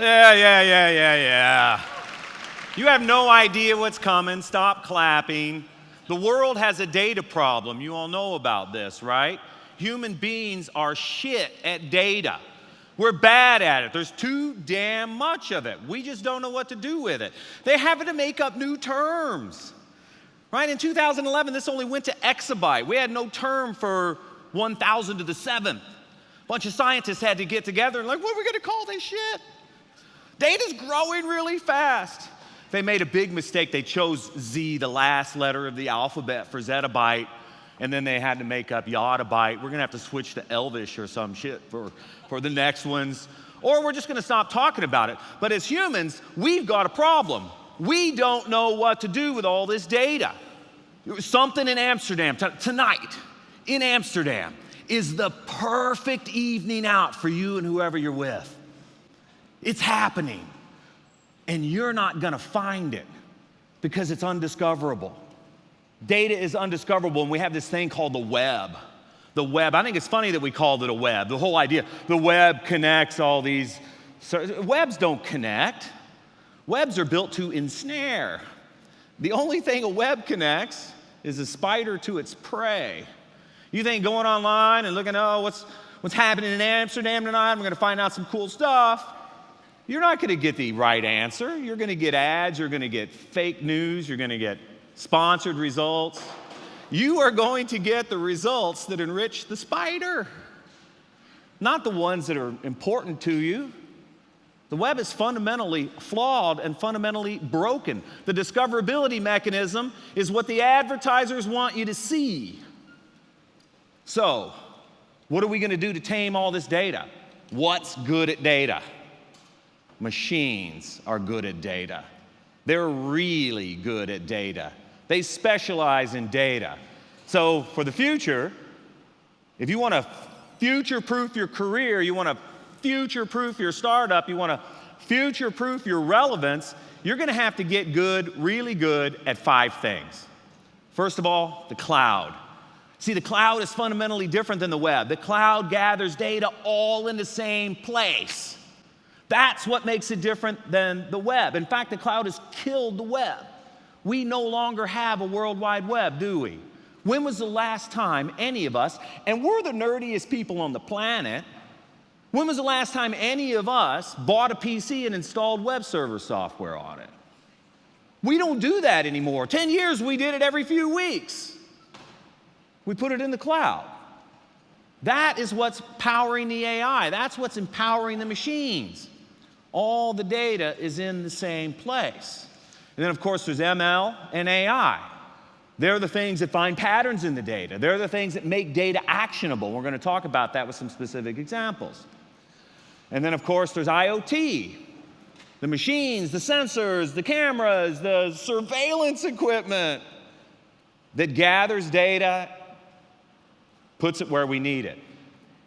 Yeah. You have no idea what's coming. Stop clapping. The world has a data problem. You all know about this, right? Human beings are shit at data. We're bad at it. There's too damn much of it. We just don't know what to do with it. They're having to make up new terms. Right? In 2011, this only went to exabyte. We had no term for 1,000 to the seventh. A bunch of scientists had to get together and like, what are we going to call this shit? Data's growing really fast. They made a big mistake. They chose Z, the last letter of the alphabet, for zettabyte, and then they had to make up yottabyte. We're going to have to switch to Elvish or some shit for the next ones, or we're just going to stop talking about it. But as humans, we've got a problem. We don't know what to do with all this data. Something in Amsterdam, tonight in Amsterdam, is the perfect evening out for you and whoever you're with. It's happening. And you're not going to find it because it's undiscoverable. Data is undiscoverable, and we have this thing called the web. The web, I think it's funny that we called it a web. The whole idea, the web connects all these. Webs don't connect. Webs are built to ensnare. The only thing a web connects is a spider to its prey. You think going online and looking, what's happening in Amsterdam tonight? I'm going to find out some cool stuff. You're not going to get the right answer. You're going to get ads. You're going to get fake news. You're going to get sponsored results. You are going to get the results that enrich the spider, not the ones that are important to you. The web is fundamentally flawed and fundamentally broken. The discoverability mechanism is what the advertisers want you to see. So, what are we going to do to tame all this data? What's good at data? Machines are good at data. They're really good at data. They specialize in data. So for the future, if you want to future-proof your career, you want to future-proof your startup, you want to future-proof your relevance, you're going to have to get good, really good at 5 things. First of all, the cloud. See, the cloud is fundamentally different than the web. The cloud gathers data all in the same place. That's what makes it different than the web. In fact, the cloud has killed the web. We no longer have a World Wide Web, do we? When was the last time any of us, and we're the nerdiest people on the planet, when was the last time any of us bought a PC and installed web server software on it? We don't do that anymore. 10 years, we did it every few weeks. We put it in the cloud. That is what's powering the AI. That's what's empowering the machines. All the data is in the same place. And then, of course, there's ML and AI. They're the things that find patterns in the data. They're the things that make data actionable. We're going to talk about that with some specific examples. And then, of course, there's IoT. The machines, the sensors, the cameras, the surveillance equipment that gathers data, puts it where we need it.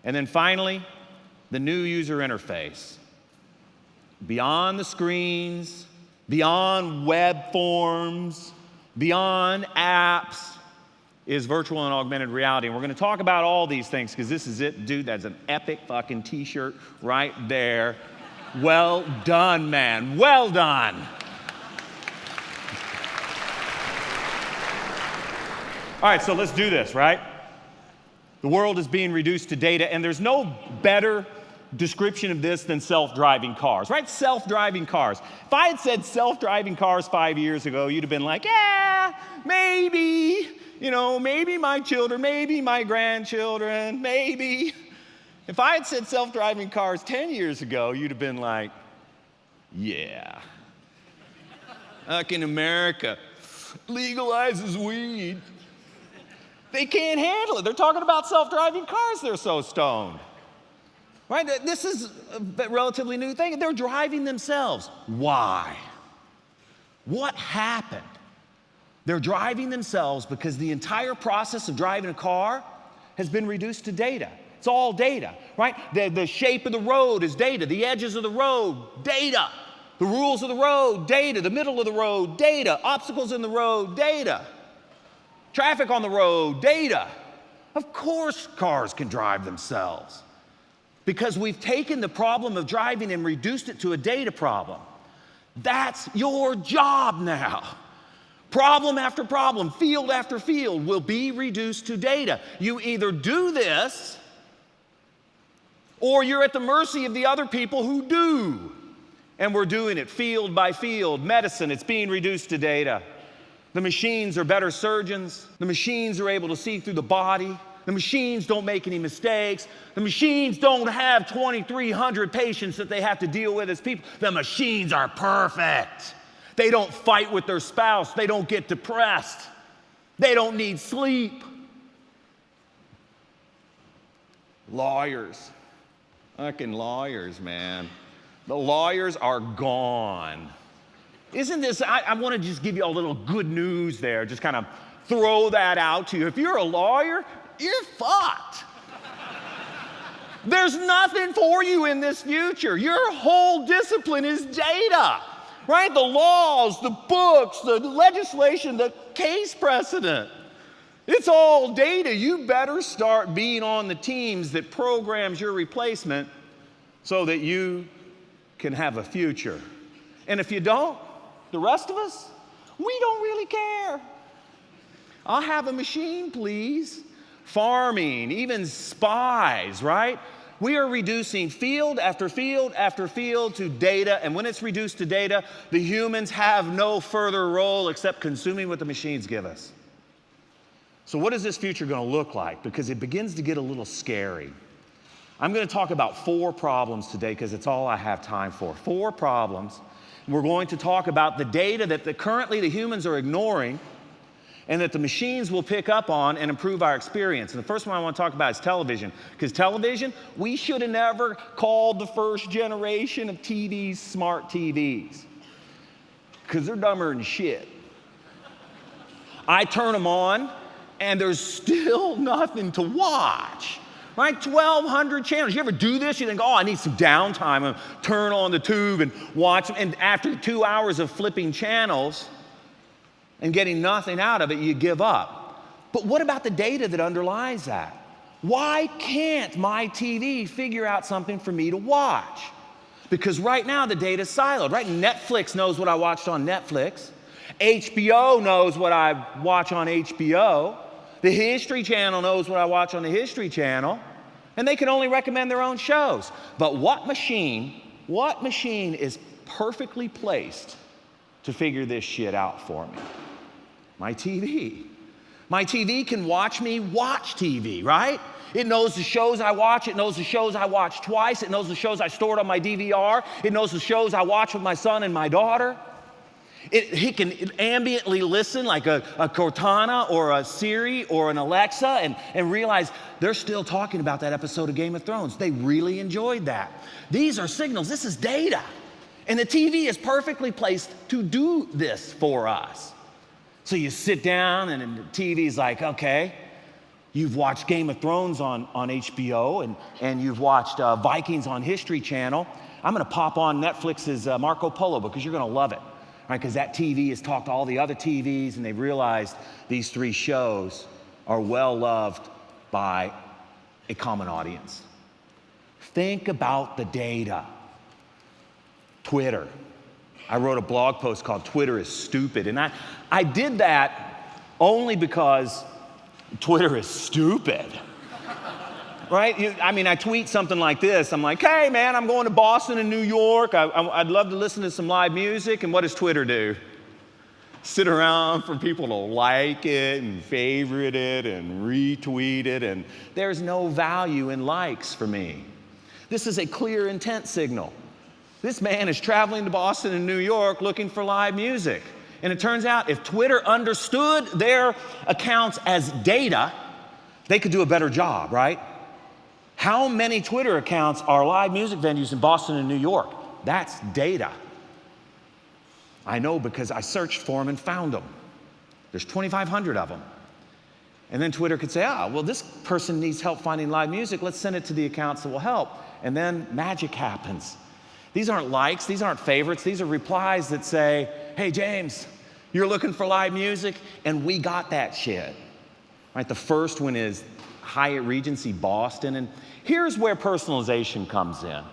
And then finally, the new user interface. Beyond the screens, beyond web forms, beyond apps is virtual and augmented reality. And we're going to talk about all these things because this is it. Dude, that's an epic fucking t-shirt right there. Well done, man. Well done. All right, so let's do this, right? The world is being reduced to data, and there's no better description of this than self-driving cars, right? Self-driving cars. If I had said self-driving cars 5 years ago, you'd have been like, yeah, maybe, maybe my children, maybe my grandchildren, maybe. If I had said self-driving cars 10 years ago, you'd have been like, yeah. Like in America, legalizes weed. They can't handle it. They're talking about self-driving cars. They're so stoned. Right? This is a relatively new thing. They're driving themselves. Why? What happened? They're driving themselves because the entire process of driving a car has been reduced to data. It's all data, right? The shape of the road is data. The edges of the road, data. The rules of the road, data. The middle of the road, data. Obstacles in the road, data. Traffic on the road, data. Of course cars can drive themselves. because we've taken the problem of driving and reduced it to a data problem. That's your job now. Problem after problem, field after field will be reduced to data. You either do this, or you're at the mercy of the other people who do. And we're doing it field by field. Medicine, it's being reduced to data. The machines are better surgeons. The machines are able to see through the body. The machines don't make any mistakes. The machines don't have 2,300 patients that they have to deal with as people. The machines are perfect. They don't fight with their spouse. They don't get depressed. They don't need sleep. Lawyers. Fucking lawyers, man. The lawyers are gone. Isn't this, I want to just give you a little good news there, just kind of throw that out to you. If you're a lawyer, you're fucked. There's nothing for you in this future. Your whole discipline is data, right? The laws, the books, the legislation, the case precedent. It's all data. You better start being on the teams that programs your replacement so that you can have a future. And if you don't, the rest of us, we don't really care. I'll have a machine, please. Farming, even spies, right? We are reducing field after field after field to data, and when it's reduced to data, the humans have no further role except consuming what the machines give us. So what is this future going to look like? Because it begins to get a little scary. I'm going to talk about 4 problems today because it's all I have time for. 4 problems. We're going to talk about the data that currently the humans are ignoring and that the machines will pick up on and improve our experience. And the first one I want to talk about is television. Because television, we should have never called the first generation of TVs smart TVs. Because they're dumber than shit. I turn them on, and there's still nothing to watch. Right? 1,200 channels. You ever do this? You think, oh, I need some downtime. And turn on the tube and watch them. And after 2 hours of flipping channels and getting nothing out of it, you give up. But what about the data that underlies that? Why can't my TV figure out something for me to watch? Because right now the data's siloed, right? Netflix knows what I watched on Netflix. HBO knows what I watch on HBO. The History Channel knows what I watch on the History Channel, and they can only recommend their own shows. But what machine is perfectly placed to figure this shit out for me? My TV. My TV can watch me watch TV, right? It knows the shows I watch. It knows the shows I watch twice. It knows the shows I stored on my DVR. It knows the shows I watch with my son and my daughter. He can ambiently listen like a Cortana or a Siri or an Alexa and realize they're still talking about that episode of Game of Thrones. They really enjoyed that. These are signals. This is data. And the TV is perfectly placed to do this for us. So you sit down and the TV's like, okay, you've watched Game of Thrones on HBO and you've watched Vikings on History Channel. I'm going to pop on Netflix's Marco Polo because you're going to love it. Right, because that TV has talked to all the other TVs and they've realized these 3 shows are well loved by a common audience. Think about the data. Twitter. I wrote a blog post called Twitter is Stupid. And I did that only because Twitter is stupid. Right? I tweet something like this. I'm like, hey, man, I'm going to Boston and New York. I'd love to listen to some live music. And what does Twitter do? Sit around for people to like it and favorite it and retweet it. And there's no value in likes for me. This is a clear intent signal. This man is traveling to Boston and New York looking for live music. And it turns out if Twitter understood their accounts as data, they could do a better job, right? How many Twitter accounts are live music venues in Boston and New York? That's data. I know because I searched for them and found them. There's 2,500 of them. And then Twitter could say, well, this person needs help finding live music. Let's send it to the accounts that will help. And then magic happens. These aren't likes. These aren't favorites. These are replies that say, hey, James, you're looking for live music? And we got that shit. Right? The first one is, Hyatt Regency Boston. And here's where personalization comes in.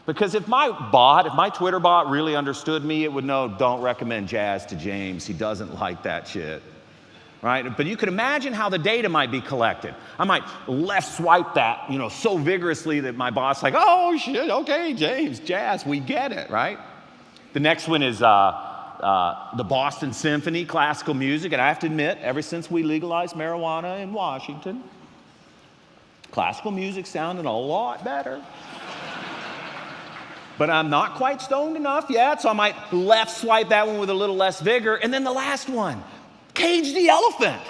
Because if my Twitter bot really understood me, it would know, don't recommend jazz to James. He doesn't like that shit. Right? But you could imagine how the data might be collected. I might left swipe that, so vigorously that my boss like, oh shit, okay, James, jazz, we get it, right? The next one is the Boston Symphony, classical music, and I have to admit, ever since we legalized marijuana in Washington, classical music sounded a lot better. But I'm not quite stoned enough yet, so I might left swipe that one with a little less vigor. And then the last one, Cage the Elephant.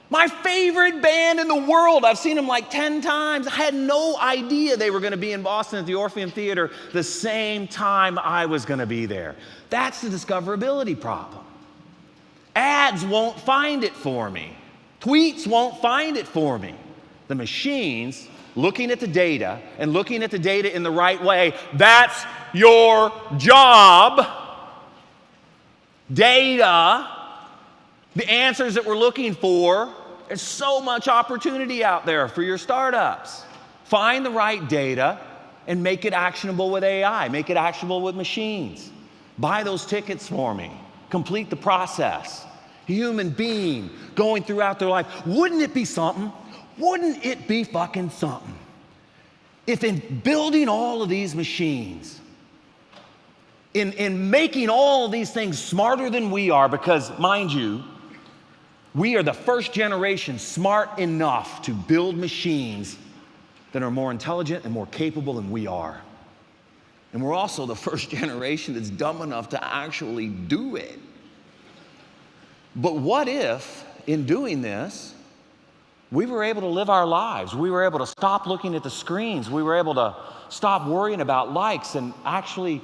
My favorite band in the world. I've seen them like 10 times. I had no idea they were going to be in Boston at the Orpheum Theater the same time I was going to be there. That's the discoverability problem. Ads won't find it for me. Tweets won't find it for me. The machines, looking at the data and looking at the data in the right way, that's your job. Data. The answers that we're looking for, there's so much opportunity out there for your startups. Find the right data and make it actionable with AI, make it actionable with machines. Buy those tickets for me. Complete the process. Human being going throughout their life. Wouldn't it be something? Wouldn't it be fucking something if in building all of these machines, in making all of these things smarter than we are, because mind you, we are the first generation smart enough to build machines that are more intelligent and more capable than we are. And we're also the first generation that's dumb enough to actually do it. But what if, in doing this, we were able to live our lives? We were able to stop looking at the screens. We were able to stop worrying about likes and actually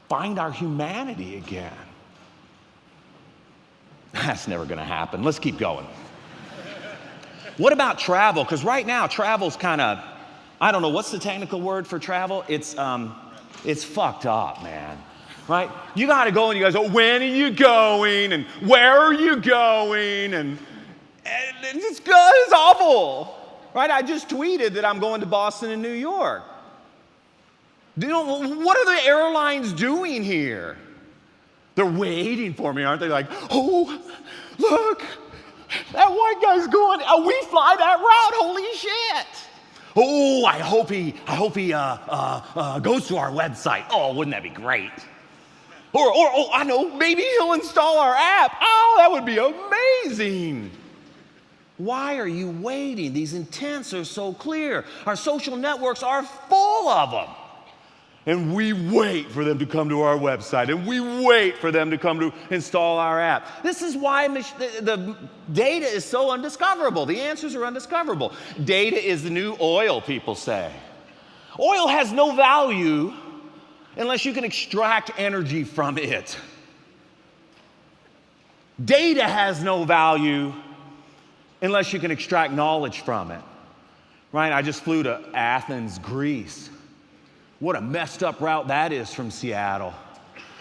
find our humanity again. That's never going to happen. Let's keep going. What about travel? Because right now, travel's kind of, I don't know, what's the technical word for travel? It's fucked up, man. Right? You got to go and you guys go, when are you going? And where are you going? And it's awful. Right? I just tweeted that I'm going to Boston and New York. What are the airlines doing here? They're waiting for me, aren't they? Like, oh, look, that white guy's going. Oh, we fly that route. Holy shit! Oh, I hope he goes to our website. Oh, wouldn't that be great? Or I know, maybe he'll install our app. Oh, that would be amazing. Why are you waiting? These intents are so clear. Our social networks are full of them. And we wait for them to come to our website, and we wait for them to come to install our app. This is why the data is so undiscoverable. The answers are undiscoverable. Data is the new oil, people say. Oil has no value unless you can extract energy from it. Data has no value unless you can extract knowledge from it. Right? I just flew to Athens, Greece. What a messed up route that is from Seattle.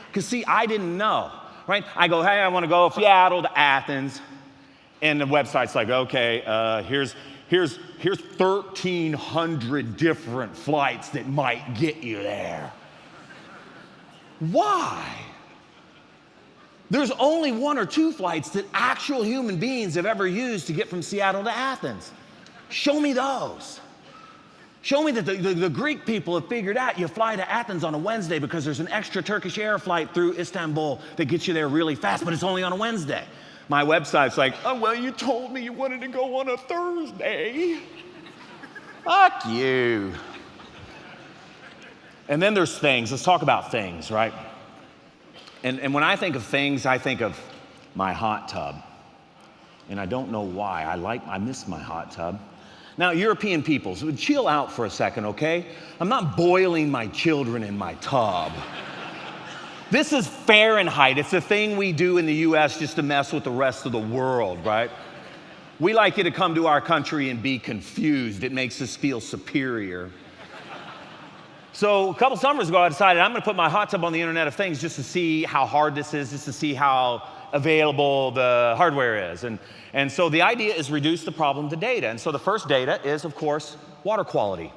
Because see, I didn't know, right? I go, hey, I want to go from Seattle to Athens. And the website's like, okay, here's 1,300 different flights that might get you there. Why? There's only 1 or 2 flights that actual human beings have ever used to get from Seattle to Athens. Show me those. Show me that the Greek people have figured out you fly to Athens on a Wednesday because there's an extra Turkish air flight through Istanbul that gets you there really fast, but it's only on a Wednesday. My website's like, oh, well, you told me you wanted to go on a Thursday. Fuck you. And then there's things. Let's talk about things, right? And when I think of things, I think of my hot tub. And I don't know why. I miss my hot tub. Now, European peoples, chill out for a second, okay? I'm not boiling my children in my tub. This is Fahrenheit. It's a thing we do in the U.S. just to mess with the rest of the world, right? We like you to come to our country and be confused. It makes us feel superior. So a couple summers ago, I decided I'm going to put my hot tub on the Internet of Things just to see how hard this is, just to see how available the hardware is. And so the idea is reduce the problem to data. And so the first data is, of course, water quality,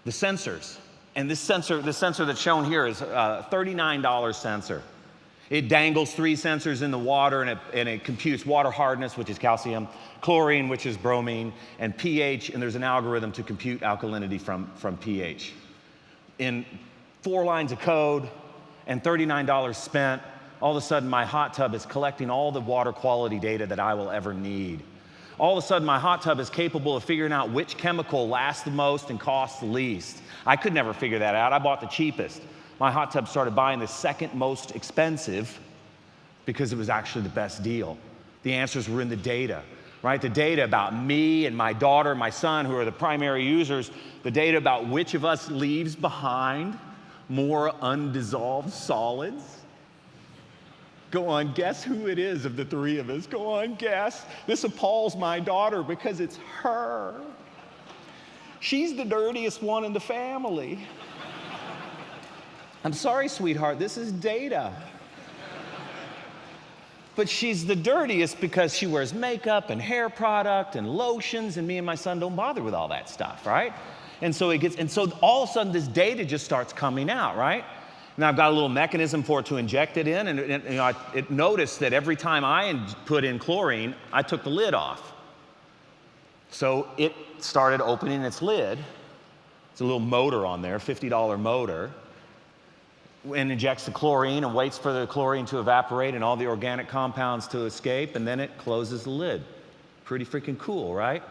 the sensors. And this sensor that's shown here is a $39 sensor. It dangles 3 sensors in the water, and it computes water hardness, which is calcium, chlorine, which is bromine, and pH, and there's an algorithm to compute alkalinity from pH. In 4 lines of code and $39 spent, all of a sudden my hot tub is collecting all the water quality data that I will ever need. All of a sudden my hot tub is capable of figuring out which chemical lasts the most and costs the least. I could never figure that out. I bought the cheapest. My hot tub started buying the second most expensive because it was actually the best deal. The answers were in the data, right? The data about me and my daughter and my son, who are the primary users, the data about which of us leaves behind more undissolved solids. Go on, guess who it is of the 3 of us. Go on, guess. This appalls my daughter because it's her. She's the dirtiest one in the family. I'm sorry, sweetheart, this is data. But she's the dirtiest because she wears makeup and hair product and lotions, and me and my son don't bother with all that stuff, right? And so all of a sudden this data just starts coming out, right? Now I've got a little mechanism for it to inject it in, and it noticed that every time I put in chlorine, I took the lid off. So it started opening its lid. It's a little motor on there, $50 motor, and injects the chlorine and waits for the chlorine to evaporate and all the organic compounds to escape, and then it closes the lid. Pretty freaking cool, right?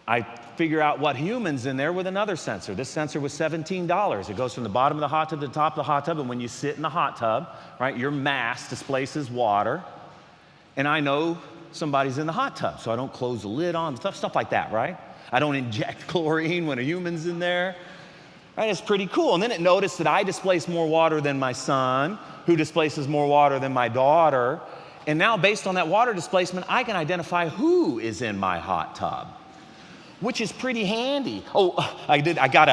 I figure out what human's in there with another sensor. This sensor was $17. It goes from the bottom of the hot tub to the top of the hot tub, and when you sit in the hot tub, right, your mass displaces water, and I know somebody's in the hot tub, so I don't close the lid on, stuff like that, right? I don't inject chlorine when a human's in there. Right, it's pretty cool. And then it noticed that I displace more water than my son, who displaces more water than my daughter. And now, based on that water displacement, I can identify who is in my hot tub, which is pretty handy. Oh, I got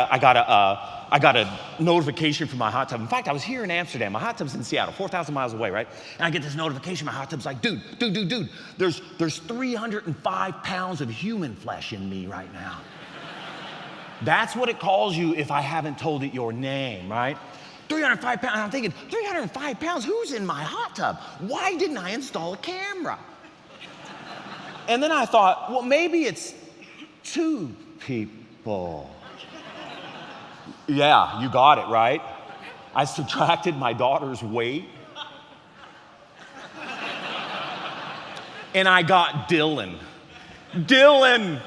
a notification from my hot tub. In fact, I was here in Amsterdam. My hot tub's in Seattle, 4,000 miles away, right? And I get this notification. My hot tub's like, dude, there's 305 pounds of human flesh in me right now. That's what it calls you if I haven't told it your name, right? 305 pounds. I'm thinking, 305 pounds? Who's in my hot tub? Why didn't I install a camera? And then I thought, well, maybe it's 2 people. Yeah, you got it, right? I subtracted my daughter's weight. And I got Dylan. Dylan!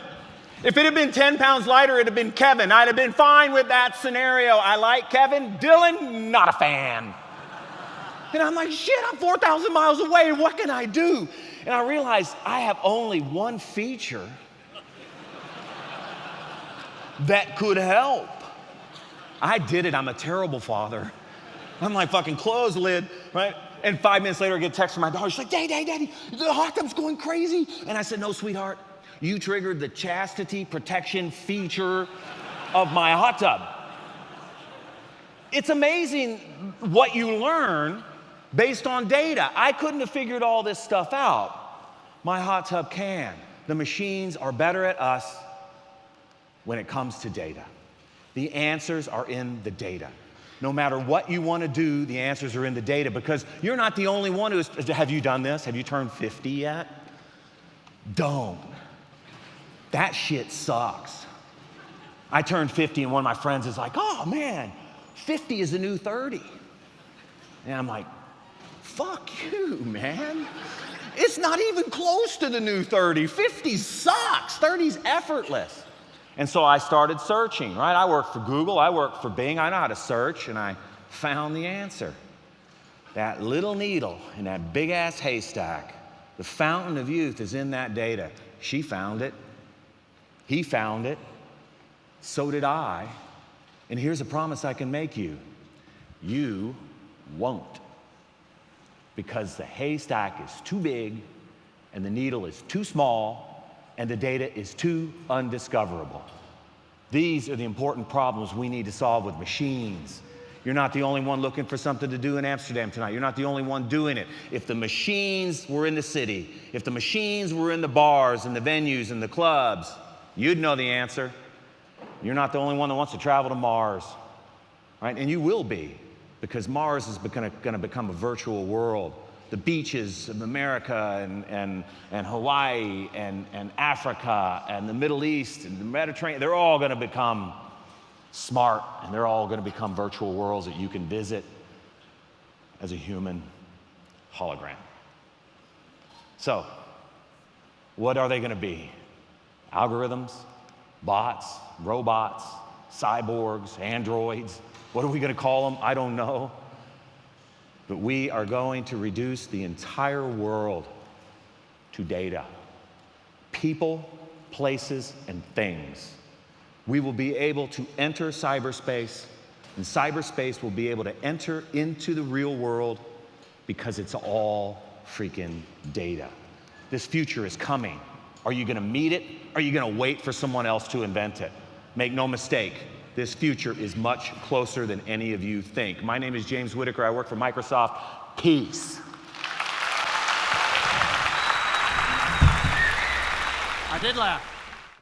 If it had been 10 pounds lighter, it'd have been Kevin. I'd have been fine with that scenario. I like Kevin. Dylan, not a fan. And I'm like, shit, I'm 4,000 miles away. What can I do? And I realized I have only one feature that could help. I did it. I'm a terrible father. I'm like, fucking close lid, right? And 5 minutes later, I get a text from my daughter. She's like, Daddy, the hot tub's going crazy. And I said, no, sweetheart. You triggered the chastity protection feature of my hot tub. It's amazing what you learn based on data. I couldn't have figured all this stuff out. My hot tub can. The machines are better at us when it comes to data. The answers are in the data. No matter what you want to do, the answers are in the data, because you're not the only one who's, have you done this? Have you turned 50 yet? Don't. That shit sucks. I turned 50 and one of my friends is like, oh man, 50 is the new 30. And I'm like, fuck you, man. It's not even close to the new 30. 50 sucks. 30's effortless. And so I started searching, right? I work for Google, I work for Bing, I know how to search, and I found the answer. That little needle in that big ass haystack, the fountain of youth is in that data. She found it. He found it. So did I. And here's a promise I can make you. You won't. Because the haystack is too big, and the needle is too small, and the data is too undiscoverable. These are the important problems we need to solve with machines You're not the only one looking for something to do in Amsterdam tonight. You're not the only one doing it. If the machines were in the city, if the machines were in the bars and the venues and the clubs, you'd know the answer. You're not the only one that wants to travel to Mars, right? And you will be, because Mars is going to become a virtual world. The beaches of America and Hawaii and Africa and the Middle East and the Mediterranean, they're all going to become smart, and they're all going to become virtual worlds that you can visit as a human hologram. So, what are they going to be? Algorithms, bots, robots, cyborgs, androids? What are we going to call them? I don't know. But we are going to reduce the entire world to data. People, places, and things. We will be able to enter cyberspace, and cyberspace will be able to enter into the real world because it's all freaking data. This future is coming. Are you gonna meet it? Or are you gonna wait for someone else to invent it? Make no mistake, this future is much closer than any of you think. My name is James Whittaker. I work for Microsoft. Peace. I did laugh.